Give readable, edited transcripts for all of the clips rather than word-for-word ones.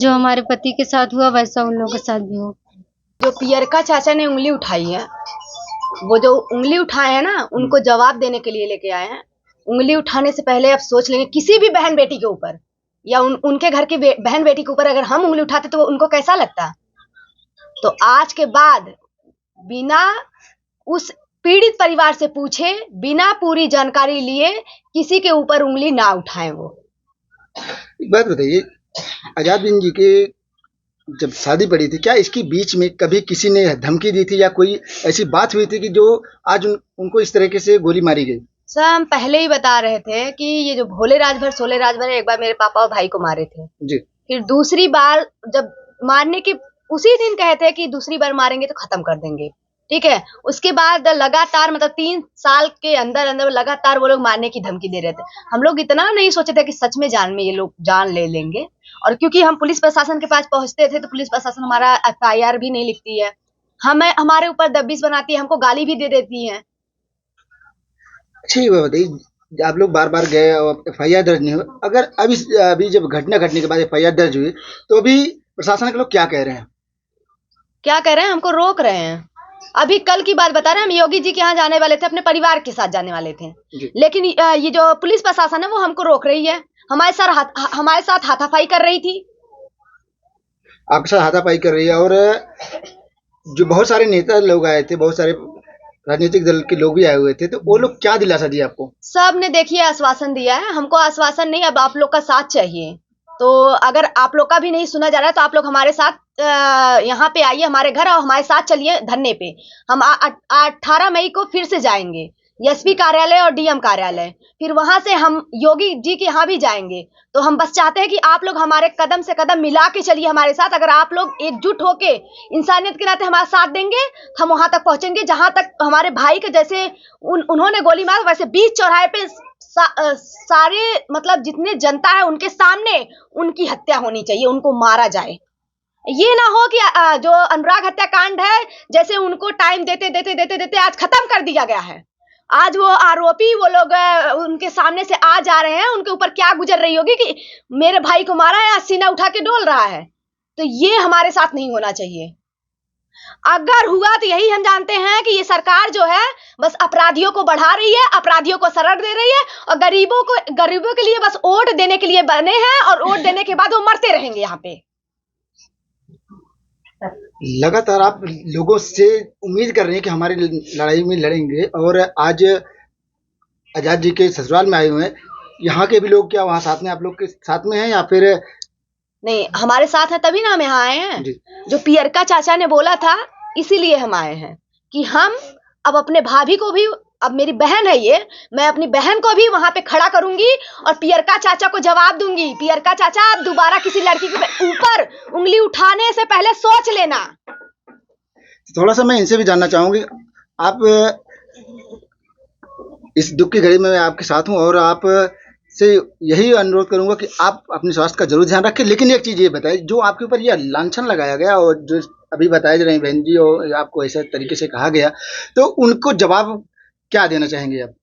जो हमारे पति के साथ हुआ वैसा उन लोगों के साथ भी हो। जो पियरका चाचा ने उंगली उठाई है, वो जो उंगली उठाए हैं ना, उनको जवाब देने के लिए लेके आए हैं। उंगली उठाने से पहले आप सोच लेंगे किसी भी बहन बेटी के ऊपर या उनके घर की बहन बेटी के ऊपर अगर हम उंगली उठाते तो उनको कैसा लगता। तो आज के बाद बिना उस पीड़ित परिवार से पूछे, बिना पूरी जानकारी लिए किसी के ऊपर उंगली ना उठाएं। वो एक बात बताइए, आजादुद्दीन जी के जब शादी पड़ी थी, क्या इसके बीच में कभी किसी ने धमकी दी थी या कोई ऐसी बात हुई थी कि जो आज उनको इस तरीके से गोली मारी गई? सर, हम पहले ही बता रहे थे कि ये जो भोले राजभर सोले राजभर एक बार मेरे पापा और भाई को मारे थे जी। फिर दूसरी बार जब मारने के उसी दिन कहे थे कि दूसरी बार मारेंगे तो खत्म कर देंगे, ठीक है। उसके बाद लगातार मतलब 3 साल के अंदर अंदर लगातार वो लोग मारने की धमकी दे रहे थे। हम लोग इतना नहीं सोचे थे कि सच में जान में ये लोग जान ले लेंगे। और क्योंकि हम पुलिस प्रशासन के पास पहुंचते थे तो पुलिस प्रशासन हमारा FIR भी नहीं लिखती है, हमारे ऊपर दबिश बनाती है, हमको गाली भी दे देती है। अच्छी बात बताइए, आप लोग बार बार गए और FIR दर्ज नहीं हुआ, अगर अभी जब घटना घटने के बाद FIR दर्ज हुई तो अभी प्रशासन के लोग क्या कह रहे हैं? क्या कह रहे हैं, हमको रोक रहे हैं। अभी कल की बात बता रहे हैं, हम योगी जी के यहाँ जाने वाले थे, अपने परिवार के साथ जाने वाले थे, लेकिन ये जो पुलिस प्रशासन है वो हमको रोक रही है। हमारे साथ हाथापाई कर रही थी। आपके साथ हाथापाई कर रही है। और जो बहुत सारे नेता लोग आए थे, बहुत सारे राजनीतिक दल के लोग भी आए हुए थे, तो वो लोग क्या दिलासा दिया आपको? सब ने देखिए आश्वासन दिया है, हमको आश्वासन नहीं, अब आप लोग का साथ चाहिए। तो अगर आप लोग का भी नहीं सुना जा रहा है तो आप लोग हमारे साथ यहाँ पे आइए हमारे घर और हमारे साथ चलिए धरने पे। हम 18 मई को फिर से जाएंगे SP कार्यालय और DM कार्यालय, फिर वहां से हम योगी जी के यहाँ भी जाएंगे। तो हम बस चाहते हैं कि आप लोग हमारे कदम से कदम मिला के चलिए हमारे साथ। अगर आप लोग एकजुट होके इंसानियत के नाते हमारा साथ देंगे तो हम वहां तक पहुंचेंगे जहां तक हमारे भाई के जैसे उन्होंने गोली मार, वैसे बीच चौराहे पे सारे मतलब जितने जनता है उनके सामने उनकी हत्या होनी चाहिए, उनको मारा जाए। ये ना हो कि जो अनुराग हत्याकांड है जैसे उनको टाइम देते देते देते देते आज खत्म कर दिया गया है। आज वो आरोपी वो लोग उनके सामने से आ जा रहे हैं, उनके ऊपर क्या गुजर रही होगी कि मेरे भाई को मारा है, सीना उठा के डोल रहा है। तो ये हमारे साथ नहीं होना चाहिए। अगर हुआ तो यही हम जानते हैं कि ये सरकार जो है बस अपराधियों को बढ़ा रही है, अपराधियों को शरण दे रही है और गरीबों के लिए बस वोट देने के लिए बने हैं और वोट देने के बाद वो मरते रहेंगे यहाँ पे। लगातार आप लोगों से उम्मीद कर रहे हैं कि हमारी लड़ाई में लड़ेंगे, और आज आजाद जी के ससुराल में आए हुए हैं, यहाँ के भी लोग क्या वहाँ साथ में आप लोग के साथ में हैं या फिर नहीं? हमारे साथ है तभी ना हम यहाँ आए हैं। जो पियरका चाचा ने बोला था इसीलिए हम आए हैं कि हम अब अपने भाभी को भी, अब मेरी बहन है ये, मैं अपनी बहन को भी वहां पे खड़ा करूंगी और पियरका चाचा को जवाब दूंगी। पियरका चाचा, आप दोबारा किसी लड़की के ऊपर उंगली उठाने से पहले सोच लेना। थोड़ा सा मैं इनसे भी जानना चाहूंगी, आप इस दुख की घड़ी में मैं आपके साथ हूँ और आप से यही अनुरोध करूंगा कि आप अपने स्वास्थ्य का जरूर ध्यान रखें। लेकिन एक चीज ये बताइए, जो आपके ऊपर यह लांछन लगाया गया और जो अभी बताए जा रहे हैं बहन जी और आपको ऐसे तरीके से कहा गया, तो उनको जवाब क्या देना चाहेंगे आप?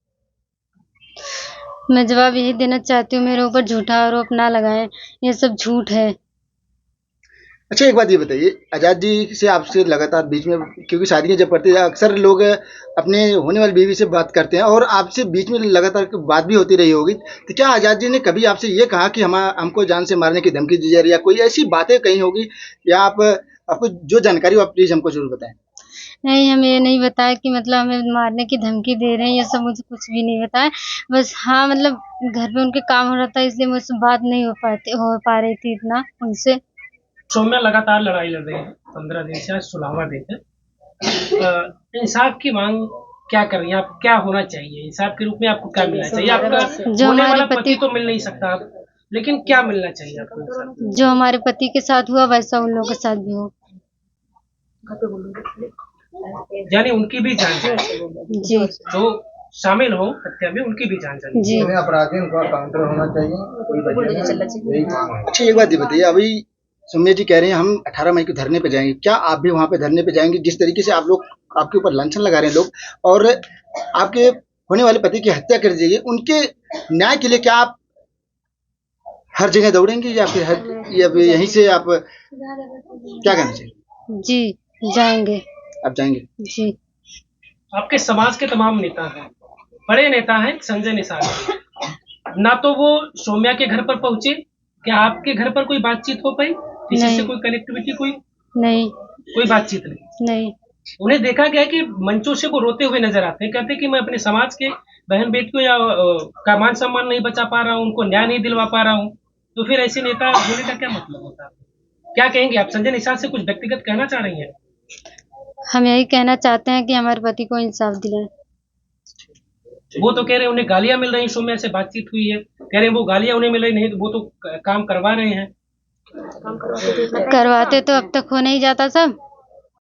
मैं जवाब यही देना चाहती हूँ, मेरे ऊपर झूठा आरोप ना लगाएं, ये सब झूठ है। अच्छा, एक बात ये बताइए, आजाद जी से आपसे लगातार बीच में, क्योंकि शादियां जब पड़ती है अक्सर लोग अपने होने वाली बीवी से बात करते हैं और आपसे बीच में लगातार बात भी होती रही होगी, तो क्या आजाद जी ने कभी आपसे ये कहा कि हमको जान से मारने की धमकी दी जा रही है, या कोई ऐसी बातें कही होगी, या आपको जो जानकारी हो आप प्लीज हमको जरूर बताएं। नहीं, हमें ये नहीं बताया कि मतलब हमें मारने की धमकी दे रहे हैं, ये सब मुझे कुछ भी नहीं बताया। बस हाँ, मतलब घर पे उनके काम हो रहा था इसलिए मुझसे बात नहीं हो पा रही थी इतना उनसे। सौम्या लगातार लड़ाई लड़ रही है 15 दिन से, आज 16वां दिन है। इंसाफ की मांग क्या कर रही है आप? क्या होना चाहिए इंसाफ के रूप में? आपको क्या मिलना चाहिए? आपका जो होने हमारे वाला पति तो मिल नहीं सकता आप, लेकिन क्या मिलना चाहिए आपको? जो हमारे पति के साथ हुआ वैसा उन लोगों के साथ भी हो। यानी उनकी भी जान चाहिए, जी। जो शामिल हो हत्या में उनकी भी जान चाहिए। जी। अपराधी उनका काउंटर होना चाहिए। अच्छा, एक बात ये बताइए, अभी सौम्या जी कह रहे हैं हम 18 मई को धरने पे जाएंगे, क्या आप भी वहां पे धरने पे जाएंगे? जिस तरीके से आप लोग आपके ऊपर लांछन लगा रहे हैं लोग और आपके होने वाले पति की हत्या कर दी गई, उनके न्याय के लिए क्या आप हर जगह दौड़ेंगे या फिर या फिर यहीं से आप क्या कहना चाहिए? जी जाएंगे। आप जाएंगे? जी। आपके समाज के तमाम नेता हैं, बड़े नेता हैं संजय निषाद, ना तो वो सौम्या के घर पर पहुंचे, क्या आपके घर पर कोई बातचीत हो पाई? किसी से नहीं। कोई कनेक्टिविटी, नहीं। कोई बातचीत नहीं? नहीं। उन्हें देखा गया कि मंचों से वो रोते हुए नजर आते हैं, कहते हैं कि मैं अपने समाज के बहन बेटियों या का मान सम्मान नहीं बचा पा रहा हूँ, उनको न्याय नहीं दिलवा पा रहा हूँ। तो फिर ऐसे नेता होने का क्या मतलब होता है? क्या कहेंगे आप? संजय निषाद से कुछ व्यक्तिगत कहना चाह रही हैं? हम यही कहना चाहते हैं कि हमारे पति को इंसाफ दिलाएं। वो तो कह रहे हैं उन्हें गालियां मिल रही, सौम्या से बातचीत हुई है, कह रहे हैं वो गालियां उन्हें मिल रही नहीं, तो वो तो काम करवा रहे हैं। करवाते तो अब तक हो नहीं जाता सब।